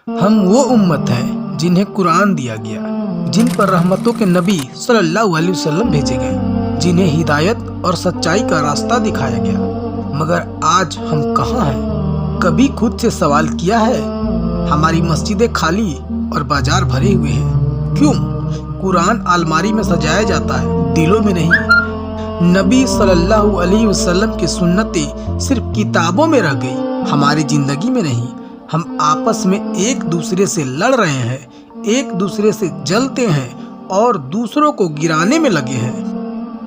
ہم وہ امت ہیں جنہیں قرآن دیا گیا، جن پر رحمتوں کے نبی صلی اللہ علیہ وسلم بھیجے گئے، جنہیں ہدایت اور سچائی کا راستہ دکھایا گیا۔ مگر آج ہم کہاں ہیں؟ کبھی خود سے سوال کیا ہے؟ ہماری مسجدیں خالی اور بازار بھرے ہوئے ہیں، کیوں؟ قرآن الماری میں سجایا جاتا ہے، دلوں میں نہیں۔ نبی صلی اللہ علیہ وسلم کی سنتیں صرف کتابوں میں رہ گئی، ہماری زندگی میں نہیں۔ ہم آپس میں ایک دوسرے سے لڑ رہے ہیں، ایک دوسرے سے جلتے ہیں اور دوسروں کو گرانے میں لگے ہیں۔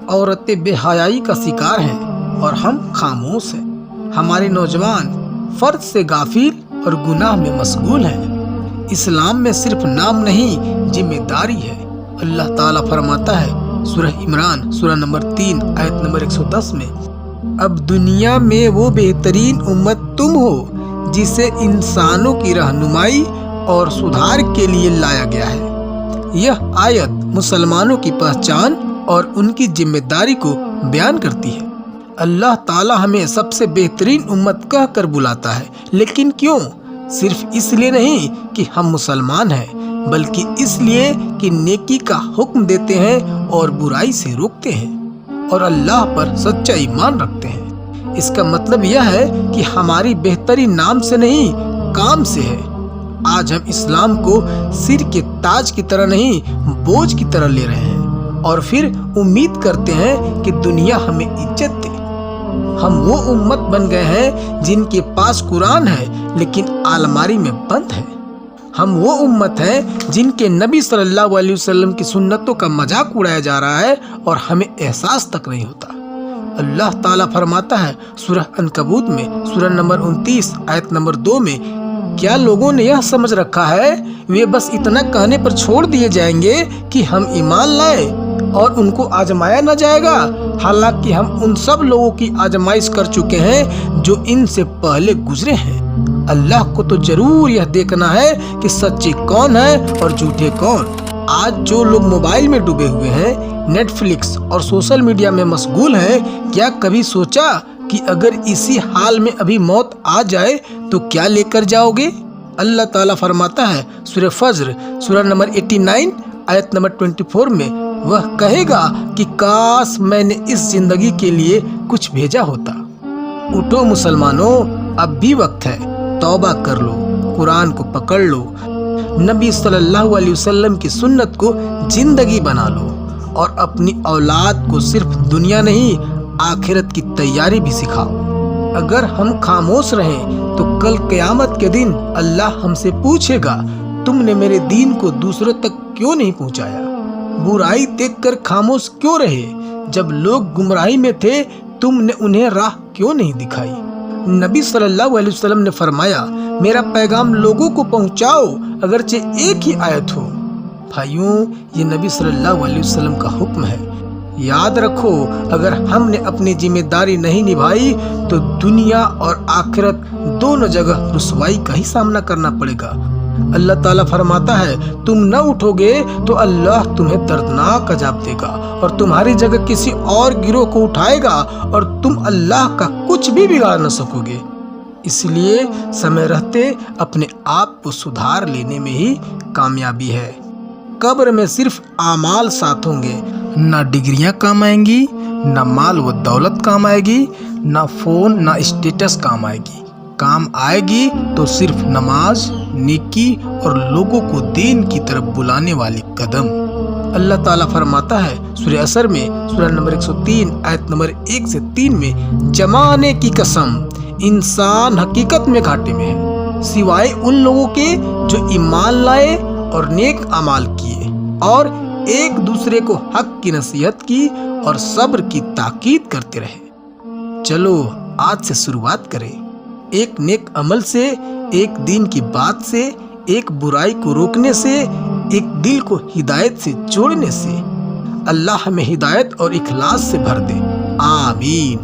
عورتیں بے حیائی کا شکار ہیں اور ہم خاموش ہیں۔ ہمارے نوجوان فرض سے غافل اور گناہ میں مشغول ہیں۔ اسلام میں صرف نام نہیں، ذمہ داری ہے۔ اللہ تعالیٰ فرماتا ہے سورہ عمران سورہ نمبر 3 آیت نمبر 110 میں، اب دنیا میں وہ بہترین امت تم ہو جسے انسانوں کی رہنمائی اور سدھار کے لیے لایا گیا ہے۔ یہ آیت مسلمانوں کی پہچان اور ان کی ذمہ داری کو بیان کرتی ہے۔ اللہ تعالیٰ ہمیں سب سے بہترین امت کہہ کر بلاتا ہے، لیکن کیوں؟ صرف اس لیے نہیں کہ ہم مسلمان ہیں، بلکہ اس لیے کہ نیکی کا حکم دیتے ہیں اور برائی سے روکتے ہیں اور اللہ پر سچا ایمان رکھتے ہیں۔ اس کا مطلب یہ ہے کہ ہماری بہتری نام سے نہیں، کام سے ہے۔ آج ہم اسلام کو سر کے تاج کی طرح نہیں، بوجھ کی طرح لے رہے ہیں اور پھر امید کرتے ہیں کہ دنیا ہمیں عزت دے۔ ہم وہ امت بن گئے ہیں جن کے پاس قرآن ہے لیکن الماری میں بند ہے۔ ہم وہ امت ہیں جن کے نبی صلی اللہ علیہ وسلم کی سنتوں کا مذاق اڑایا جا رہا ہے اور ہمیں احساس تک نہیں ہوتا۔ اللہ تعالیٰ فرماتا ہے سورہ عنکبوت میں سورہ نمبر 29 آیت نمبر 2 میں، کیا لوگوں نے یہ سمجھ رکھا ہے وہ بس اتنا کہنے پر چھوڑ دیے جائیں گے کہ ہم ایمان لائے اور ان کو آزمایا نہ جائے گا؟ حالانکہ ہم ان سب لوگوں کی آزمائش کر چکے ہیں جو ان سے پہلے گزرے ہیں۔ اللہ کو تو ضرور یہ دیکھنا ہے کہ سچے کون ہیں اور جھوٹے کون۔ آج جو لوگ موبائل میں ڈوبے ہوئے ہیں، نیٹ فلکس اور سوشل میڈیا میں مشغول ہیں، کیا کبھی سوچا کہ اگر اسی حال میں ابھی موت آ جائے تو کیا لے کر جاؤ گے؟ اللہ تعالیٰ فرماتا ہے سورہ فجر سورہ نمبر 89 آیت نمبر 24 میں، وہ کہے گا کہ کاش میں نے اس زندگی کے لیے کچھ بھیجا ہوتا۔ اٹھو مسلمانوں، اب بھی وقت ہے، توبہ کر لو، قرآن کو پکڑ لو، نبی صلی اللہ علیہ وسلم کی سنت کو زندگی بنا لو اور اپنی اولاد کو صرف دنیا نہیں آخرت کی تیاری بھی سکھاؤ۔ اگر ہم خاموش رہیں تو کل قیامت کے دن اللہ ہم سے پوچھے گا، تم نے میرے دین کو دوسروں تک کیوں نہیں پہنچایا؟ برائی دیکھ کر خاموش کیوں رہے؟ جب لوگ گمراہی میں تھے تم نے انہیں راہ کیوں نہیں دکھائی؟ نبی صلی اللہ علیہ وسلم نے فرمایا، میرا پیغام لوگوں کو پہنچاؤ اگرچہ ایک ہی آیت ہو۔ بھائیوں، یہ نبی صلی اللہ علیہ وسلم کا حکم ہے۔ یاد رکھو، اگر ہم نے اپنی ذمہ داری نہیں نبھائی تو دنیا اور آخرت دونوں جگہ رسوائی کا ہی سامنا کرنا پڑے گا۔ اللہ تعالیٰ فرماتا ہے، تم نہ اٹھو گے تو اللہ تمہیں دردناک عذاب دے گا اور تمہاری جگہ کسی اور گروہ کو اٹھائے گا اور تم اللہ کا کچھ بھی بگاڑ نہ سکو گے۔ اس لیے سمے رہتے اپنے آپ کو سدھار لینے میں ہی کامیابی ہے۔ قبر میں صرف اعمال ساتھ ہوں گے، نہ ڈگریاں کام آئیں گی، نہ مال و دولت کام آئے گی، نہ فون، نہ اسٹیٹس کام آئے گی۔ کام آئے گی تو صرف نماز، نیکی اور لوگوں کو دین کی طرف بلانے والی قدم۔ اللہ تعالیٰ فرماتا ہے سورہ عصر میں سورہ نمبر 103 آیت نمبر 1 سے 3 میں، زمانے کی قسم، انسان حقیقت میں گھاٹے میں ہے، سوائے ان لوگوں کے جو ایمان لائے اور نیک اعمال کیے اور ایک دوسرے کو حق کی نصیحت کی اور صبر کی تاکید کرتے رہے۔ چلو آج سے شروعات کریں، ایک نیک عمل سے، ایک دین کی بات سے، ایک برائی کو روکنے سے، ایک دل کو ہدایت سے جوڑنے سے۔ اللہ ہمیں ہدایت اور اخلاص سے بھر دے، آمین۔